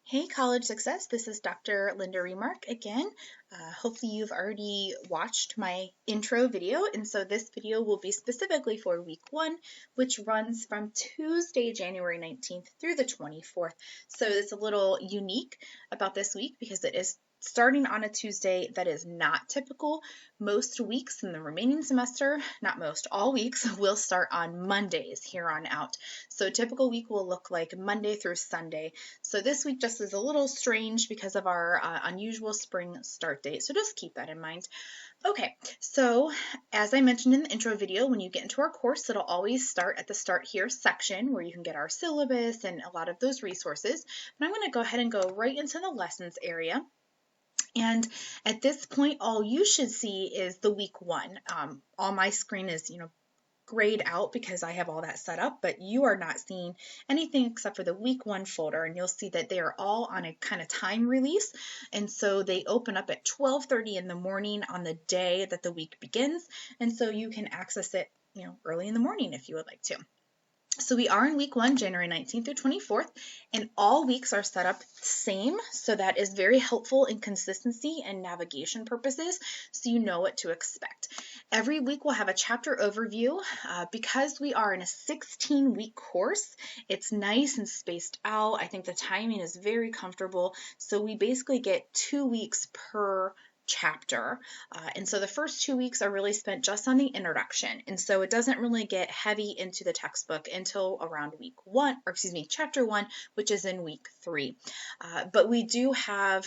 Hey, College Success. This is Dr. Linda Remark again. Hopefully you've already watched my intro video, and so this video will be specifically for week 1, which runs from Tuesday, January 19th through the 24th. So it's a little unique about this week because it is starting on a Tuesday that is not typical. Most weeks in the remaining semester, not most, all weeks, will start on Mondays here on out. So a typical week will look like Monday through Sunday. So this week just is a little strange because of our unusual spring start date. So just keep that in mind. Okay, so as I mentioned in the intro video, when you get into our course, it'll always start at the Start Here section where you can get our syllabus and a lot of those resources. But I'm going to go ahead and go right into the lessons area. And at this point, all you should see is the week 1. On my screen is, grayed out because I have all that set up, but you are not seeing anything except for the week 1 folder, and you'll see that they are all on a kind of time release. And so they open up at 12:30 in the morning on the day that the week begins. And so you can access it, early in the morning if you would like to. So we are in week 1, January 19th through 24th, and all weeks are set up the same. So that is very helpful in consistency and navigation purposes, so you know what to expect. Every week we'll have a chapter overview. Because we are in a 16-week course, it's nice and spaced out. I think the timing is very comfortable. So we basically get 2 weeks per chapter. And so the first 2 weeks are really spent just on the introduction. And so it doesn't really get heavy into the textbook until around chapter 1, which is in week 3. But we do have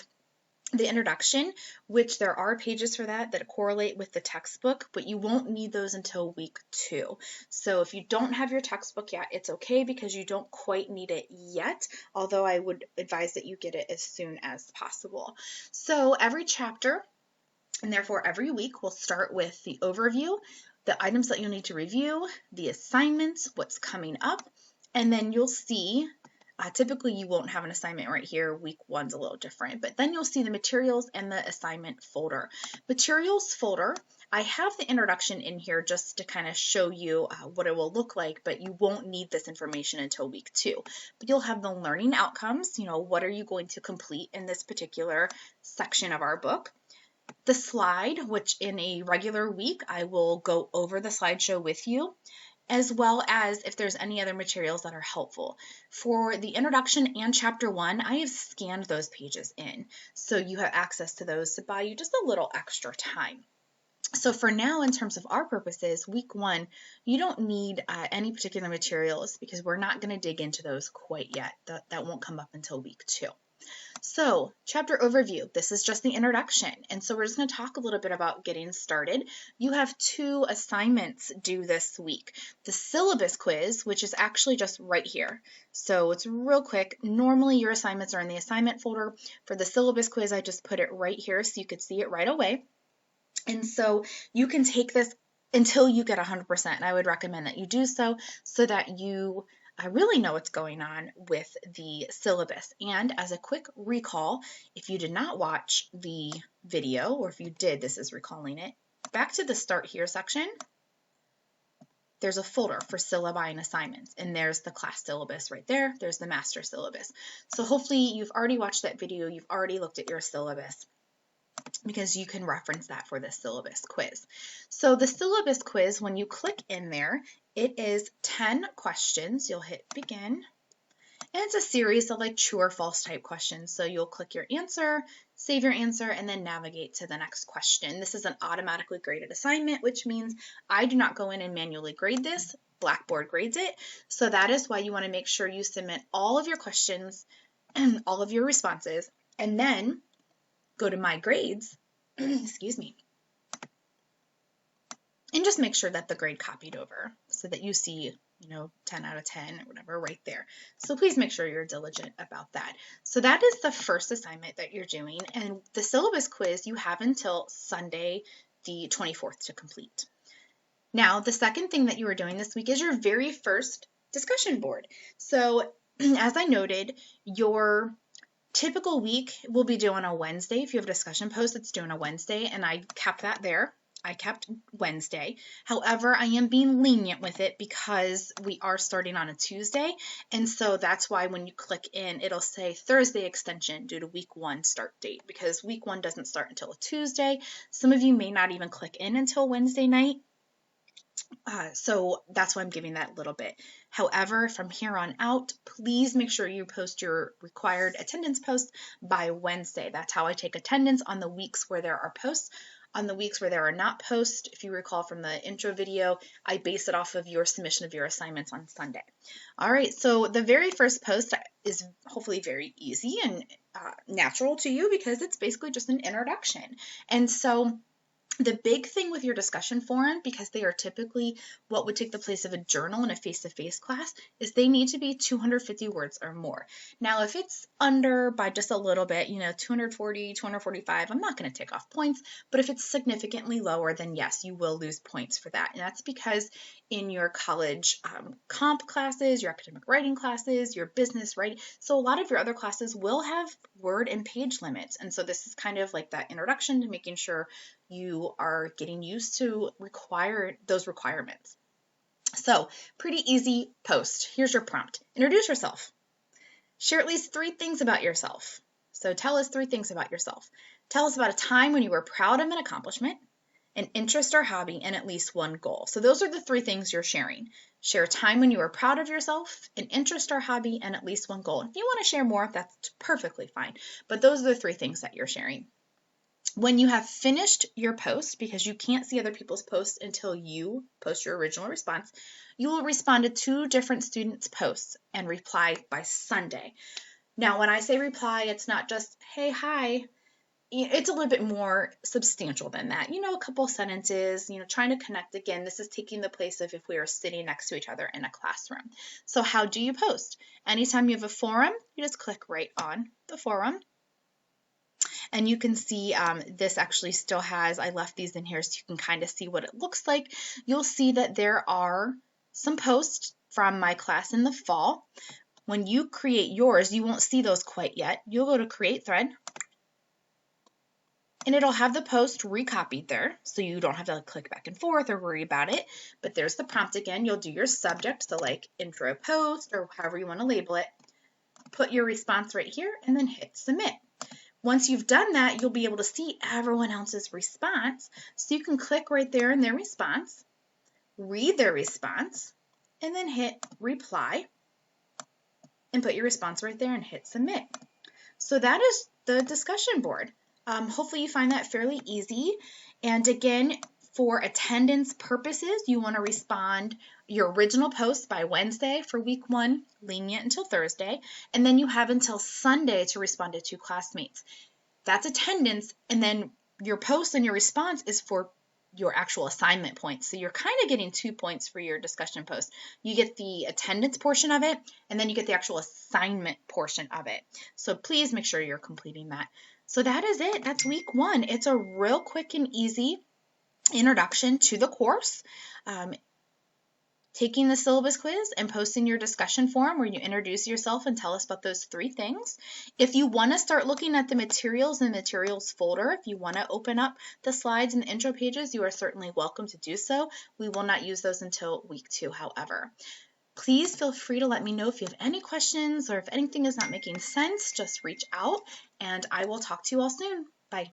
the introduction, which there are pages for that correlate with the textbook, but you won't need those until week 2. So if you don't have your textbook yet, it's okay because you don't quite need it yet, although I would advise that you get it as soon as possible. So every chapter, and therefore every week, will start with the overview, the items that you'll need to review, the assignments, what's coming up, and then you'll see typically you won't have an assignment right here. Week 1's a little different, but then you'll see the materials and the assignment folder. Materials folder, I have the introduction in here just to kind of show you what it will look like, but you won't need this information until week 2. But you'll have the learning outcomes, what are you going to complete in this particular section of our book. The slide, which in a regular week, I will go over the slideshow with you, as well as if there's any other materials that are helpful. For the introduction and chapter 1, I have scanned those pages in, so you have access to those to buy you just a little extra time. So for now, in terms of our purposes, week 1, you don't need any particular materials because we're not going to dig into those quite yet. That won't come up until week 2. So, chapter overview, this is just the introduction. And so we're just going to talk a little bit about getting started. You have 2 assignments due this week. The syllabus quiz, which is actually just right here. So it's real quick. Normally your assignments are in the assignment folder. For the syllabus quiz, I just put it right here so you could see it right away. And so you can take this until you get 100%. And I would recommend that you do so that you really know what's going on with the syllabus. And as a quick recall, if you did not watch the video, or if you did, this is recalling it, back to the Start Here section, there's a folder for syllabi and assignments, and there's the class syllabus right there. There's the master syllabus. So hopefully you've already watched that video, you've already looked at your syllabus, because you can reference that for the syllabus quiz. So the syllabus quiz, when you click in there, it is 10 questions. You'll hit begin, and it's a series of like true or false type questions. So you'll click your answer, save your answer, and then navigate to the next question. This is an automatically graded assignment, which means I do not go in and manually grade this. Blackboard grades it. So that is why you want to make sure you submit all of your questions and all of your responses, and then go to My Grades, excuse me, and just make sure that the grade copied over so that you see, 10 out of 10 or whatever right there. So please make sure you're diligent about that. So that is the first assignment that you're doing, and the syllabus quiz you have until Sunday the 24th to complete. Now, the second thing that you are doing this week is your very first discussion board. So as I noted, your typical week will be due on a Wednesday. If you have a discussion post, it's due on a Wednesday, and I kept that there. I kept Wednesday. However, I am being lenient with it because we are starting on a Tuesday. And so that's why when you click in, it'll say Thursday extension due to week 1 start date, because week 1 doesn't start until a Tuesday. Some of you may not even click in until Wednesday night. So that's why I'm giving that little bit. However, from here on out, please make sure you post your required attendance post by Wednesday. That's how I take attendance on the weeks where there are posts. On the weeks where there are not posts, if you recall from the intro video, I base it off of your submission of your assignments on Sunday. All right, so the very first post is hopefully very easy and natural to you because it's basically just an introduction. And so the big thing with your discussion forum, because they are typically what would take the place of a journal in a face-to-face class, is they need to be 250 words or more. Now, if it's under by just a little bit, 240, 245, I'm not going to take off points, but if it's significantly lower, then yes, you will lose points for that. And that's because in your college comp classes, your academic writing classes, your business writing, so a lot of your other classes will have word and page limits. And so this is kind of like that introduction to making sure you are getting used to those requirements. So pretty easy post. Here's your prompt. Introduce yourself. Share at least 3 things about yourself. So tell us 3 things about yourself. Tell us about a time when you were proud of an accomplishment, an interest or hobby, and at least one goal. So those are the 3 things you're sharing. Share a time when you were proud of yourself, an interest or hobby, and at least one goal. If you want to share more, that's perfectly fine. But those are the 3 things that you're sharing. When you have finished your post, because you can't see other people's posts until you post your original response, you will respond to 2 different students' posts and reply by Sunday. Now, when I say reply, it's not just, hey, hi. It's a little bit more substantial than that. A couple sentences, trying to connect again. This is taking the place of if we are sitting next to each other in a classroom. So how do you post? Anytime you have a forum, you just click right on the forum. And you can see this actually still has, I left these in here so you can kind of see what it looks like. You'll see that there are some posts from my class in the fall. When you create yours, you won't see those quite yet. You'll go to create thread and it'll have the post recopied there, so you don't have to click back and forth or worry about it. But there's the prompt again. You'll do your subject, so like intro post or however you want to label it. Put your response right here and then hit submit. Once you've done that, you'll be able to see everyone else's response. So you can click right there in their response, read their response, and then hit reply and put your response right there and hit submit. So that is the discussion board. Hopefully you find that fairly easy. And again, for attendance purposes, you want to respond your original post by Wednesday for week 1, lenient until Thursday, and then you have until Sunday to respond to 2 classmates. That's attendance, and then your post and your response is for your actual assignment points. So you're kind of getting 2 points for your discussion post. You get the attendance portion of it, and then you get the actual assignment portion of it. So please make sure you're completing that. So that is it. That's week 1. It's a real quick and easy introduction to the course. Taking the syllabus quiz and posting your discussion forum where you introduce yourself and tell us about those 3 things. If you want to start looking at the materials in the materials folder, if you want to open up the slides and the intro pages, you are certainly welcome to do so. We will not use those until week 2, however. Please feel free to let me know if you have any questions or if anything is not making sense, just reach out and I will talk to you all soon. Bye.